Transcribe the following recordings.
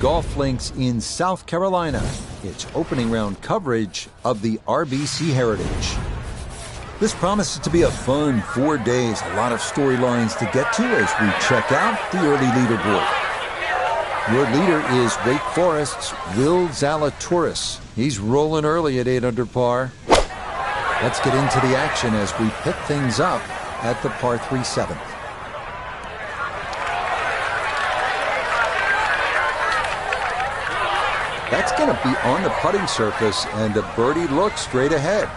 Golf Links in South Carolina. It's opening round coverage of the RBC Heritage. This promises to be a fun 4 days. A lot of storylines to get to as we check out the early leaderboard. Your leader is Wake Forest's Will Zalatoris. He's rolling early at 8 under par. Let's get into the action as we pick things up at the par 3 7th. That's going to be on the putting surface, and a birdie look straight ahead.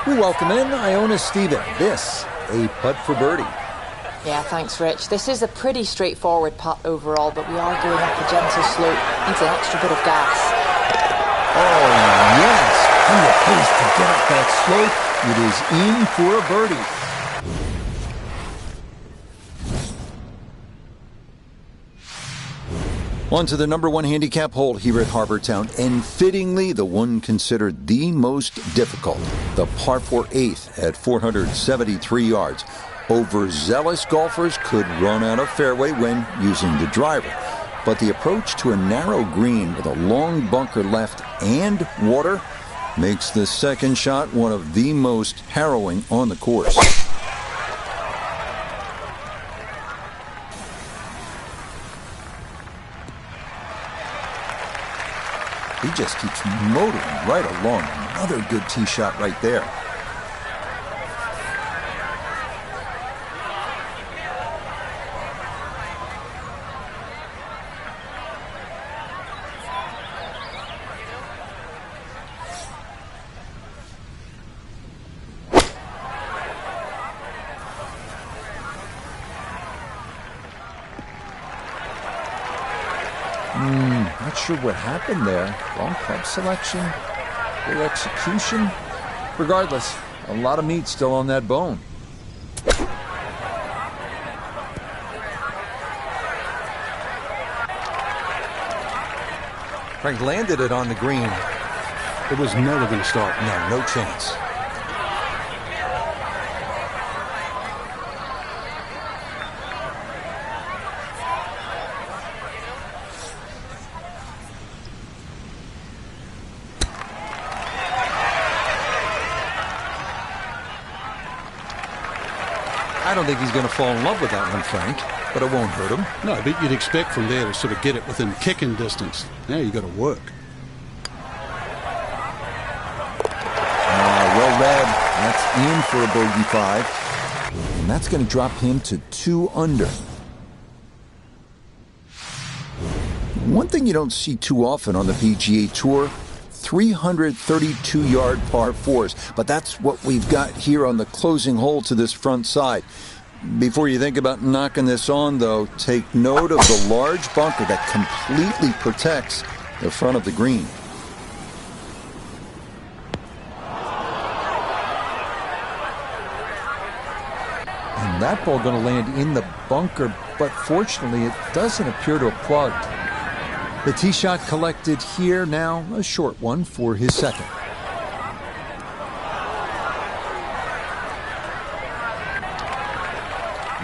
We welcome in Iona Stephen. This, a putt for birdie. Yeah, thanks, Rich. This is a pretty straightforward putt overall, but we are going up a gentle slope. Needs an extra bit of gas. Oh, yes. And the pace to get up that slope. It is in for a birdie. On to the number 1 handicap hole here at Harbortown, and fittingly the one considered the most difficult, the par 4 8th at 473 yards. Overzealous golfers could run out of fairway when using the driver, but the approach to a narrow green with a long bunker left and water makes the second shot one of the most harrowing on the course. He just keeps motoring right along. Another good tee shot right there. Not sure what happened there. Wrong club selection, poor execution. Regardless, a lot of meat still on that bone. Frank landed it on the green. It was never going to start. No chance. I don't think he's going to fall in love with that one, Frank, but it won't hurt him. No, but you'd expect from there to sort of get it within kicking distance. Now you got to work. Well read. That's in for a bogey 5. And that's going to drop him to 2 under. One thing you don't see too often on the PGA Tour, 332-yard par 4s. But that's what we've got here on the closing hole to this front side. Before you think about knocking this on, though, take note of the large bunker that completely protects the front of the green. And that ball going to land in the bunker, but fortunately it doesn't appear to have plugged. The tee shot collected here, now a short one for his second.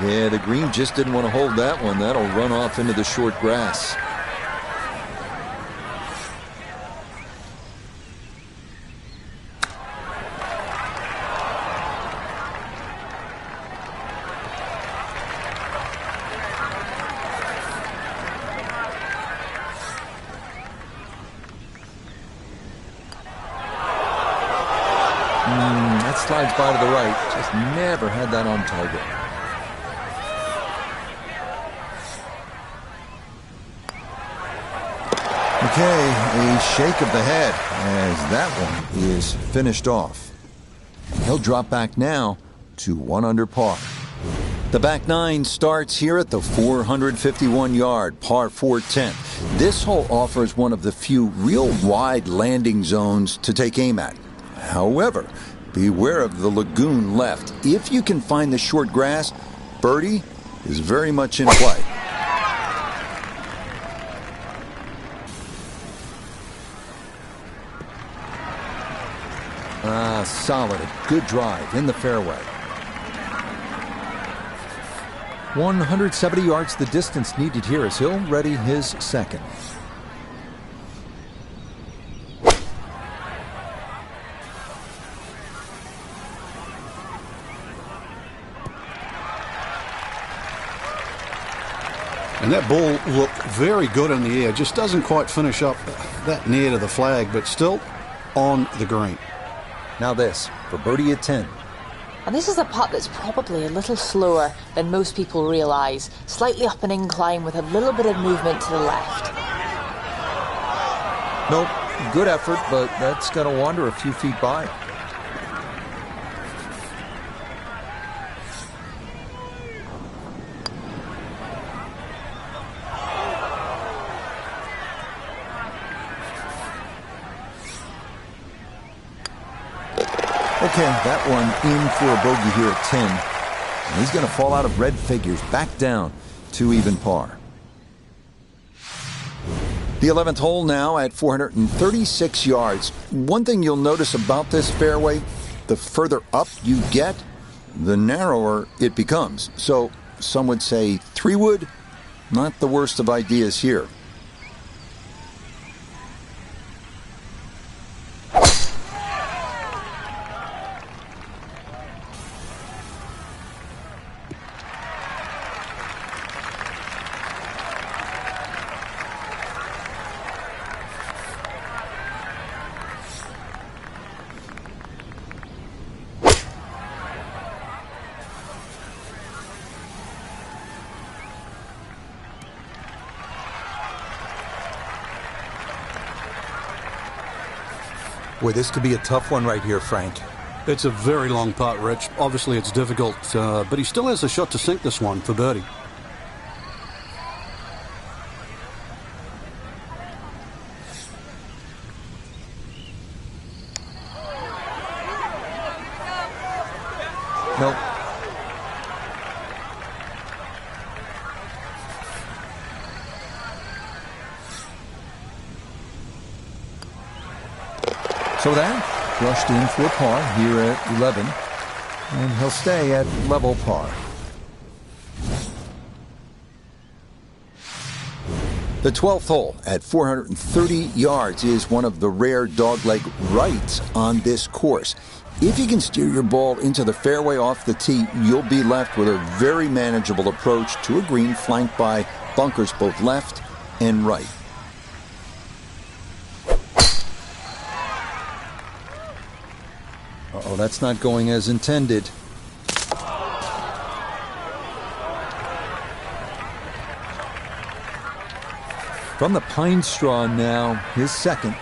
Yeah, the green just didn't want to hold that one. That'll run off into the short grass. That slides by to the right. Just never had that on target. Okay, a shake of the head as that one is finished off. He'll drop back now to 1 under par. The back 9 starts here at the 451-yard par 4 10th. This hole offers one of the few real wide landing zones to take aim at. However, beware of the lagoon left. If you can find the short grass, birdie is very much in play. Solid, a good drive in the fairway. 170 yards the distance needed here as he'll ready his second. And that ball looked very good in the air. Just doesn't quite finish up that near to the flag, but still on the green. Now this for birdie at 10. And this is a putt that's probably a little slower than most people realise. Slightly up an incline with a little bit of movement to the left. Nope, good effort, but that's going to wander a few feet by. Okay, that one in for a bogey here at 10. And he's going to fall out of red figures, back down to even par. The 11th hole now at 436 yards. One thing you'll notice about this fairway, the further up you get, the narrower it becomes. So some would say 3-wood, not the worst of ideas here. Boy, this could be a tough one right here, Frank. It's a very long putt, Rich. Obviously, it's difficult, but he still has a shot to sink this one for birdie. Nope. So that brushed in for par here at 11, and he'll stay at level par. The 12th hole at 430 yards is one of the rare dogleg rights on this course. If you can steer your ball into the fairway off the tee, you'll be left with a very manageable approach to a green flanked by bunkers both left and right. Uh-oh, that's not going as intended. From the pine straw now, his second.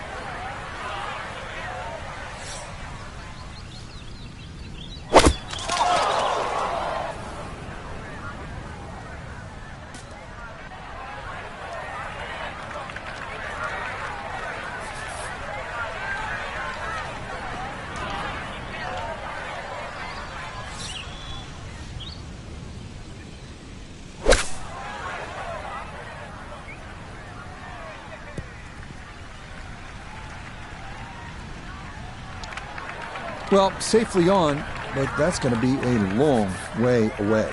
Well, safely on, but that's going to be a long way away.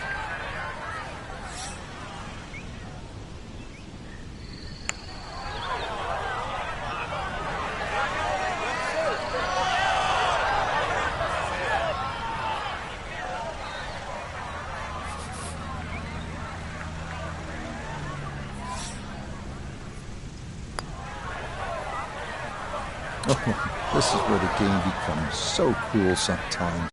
Oh, this is where the game becomes so cool sometimes.